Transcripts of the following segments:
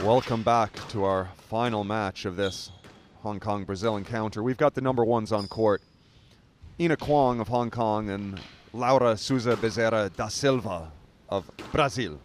Welcome back to our final match of this Hong Kong-Brazil encounter. We've got the number ones on court, Ina Kwong of Hong Kong and Laura Souza Bezerra da Silva of Brazil.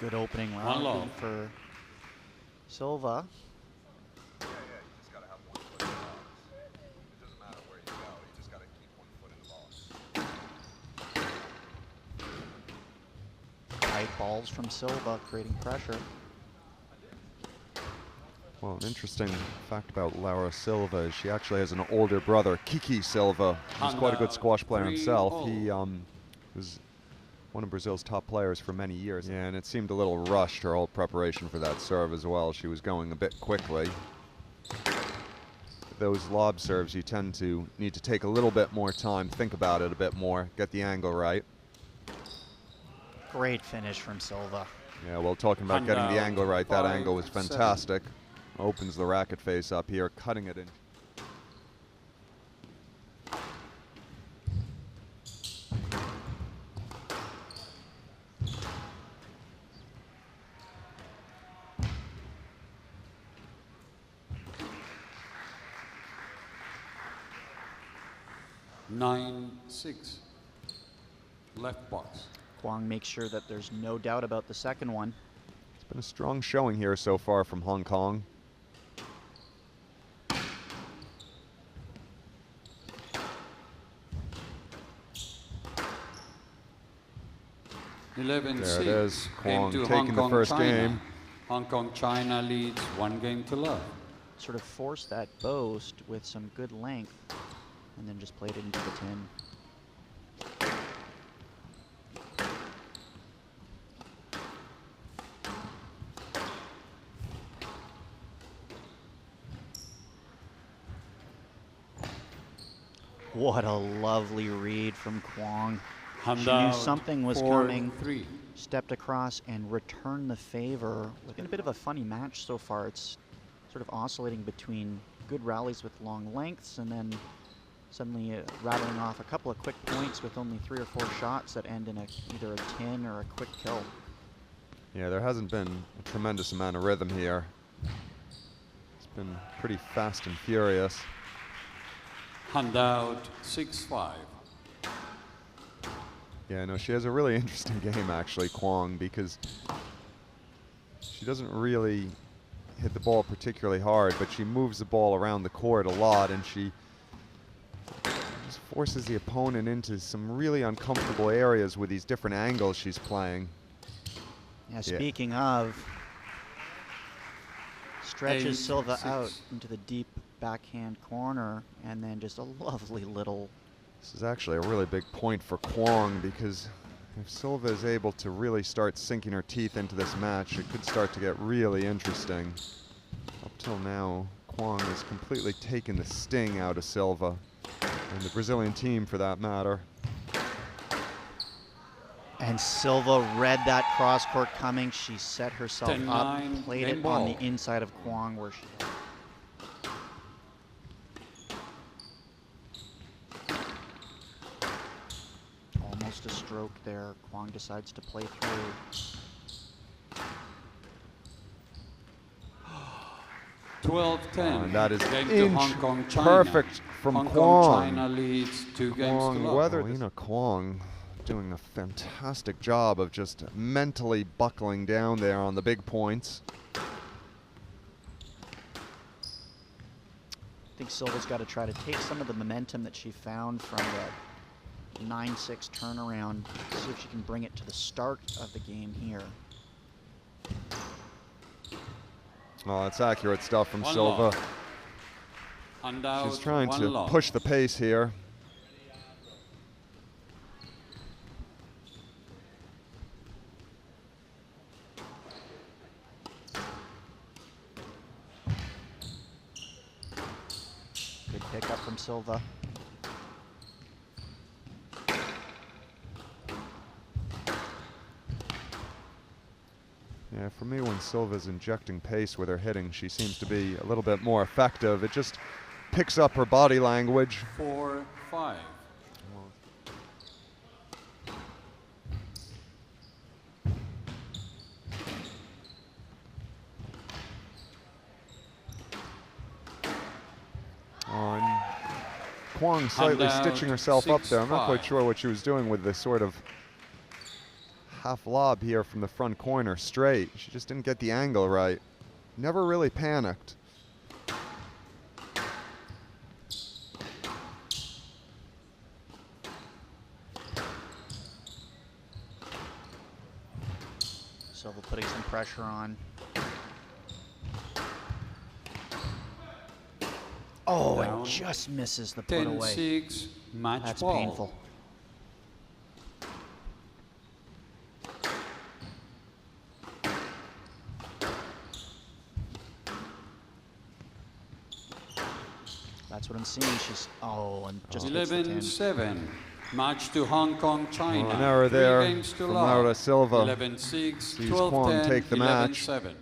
Good opening round for Silva. Yeah, you just gotta have one foot in the box. It doesn't matter where you go, you just gotta keep one foot in the box. Tight balls from Silva, creating pressure. Well, an interesting fact about Laura Silva is she actually has an older brother, Kiki Silva, who's quite a good squash player himself. He was one of Brazil's top players for many years. Yeah, and it seemed a little rushed, her whole preparation for that serve as well. She was going a bit quickly. Those lob serves, you tend to need to take a little bit more time, think about it a bit more, get the angle right. Great finish from Silva. Yeah, well, talking about getting the angle right, that angle was fantastic. Opens the racket face up here, cutting it in. Nine, 6, left box. Kwong makes sure that there's no doubt about the second one. It's been a strong showing here so far from Hong Kong. There it is, Kwong taking the first game. Hong Kong, China leads 1-0. Sort of forced that boast with some good length and then just played it into the tin. What a lovely read from Kwong. She knew something was coming, stepped across and returned the favor. It's been a bit of a funny match so far. It's sort of oscillating between good rallies with long lengths and then suddenly rattling off a couple of quick points with only 3 or 4 shots that end in either a tin or a quick kill. Yeah, there hasn't been a tremendous amount of rhythm here. It's been pretty fast and furious. Handout 6-5. Yeah, no, she has a really interesting game actually, Kwong, because she doesn't really hit the ball particularly hard, but she moves the ball around the court a lot, and she just forces the opponent into some really uncomfortable areas with these different angles she's playing. Yeah, speaking of, stretches Silva out into the deep backhand corner, and then just a lovely little. This is actually a really big point for Kwong, because if Silva is able to really start sinking her teeth into this match, it could start to get really interesting. Up till now, Kwong has completely taken the sting out of Silva, and the Brazilian team for that matter. And Silva read that cross court coming. She set herself up, played it on the inside of Kwong where she. Almost a stroke there. Kwong decides to play through. 12-10. And that is Hong Kong, China. Perfect from Hong Kwong. Kong, China leads 2-0. Ina Kwong doing a fantastic job of just mentally buckling down there on the big points. I think Silva's got to try to take some of the momentum that she found from the 9-6 turnaround, see if she can bring it to the start of the game here. Oh, that's accurate stuff from Silva. She's trying to push the pace here. Good pickup from Silva. Yeah, for me, when Silva's injecting pace with her hitting, she seems to be a little bit more effective. It just picks up her body language. 4-5. On Kwong slightly stitching herself up there. I'm not quite sure what she was doing with this sort of half lob here from the front corner straight. She just didn't get the angle right. Never really panicked. Silva putting some pressure on. Oh, and just misses the put away. 10-6, match That's ball. painful. That's what I'm seeing. She's, oh, and just 11-7, match to Hong Kong, China. An error there 3 games to from love. Laura Silva. 11-6, Sees Kwong 12-10, take the match. 11-7.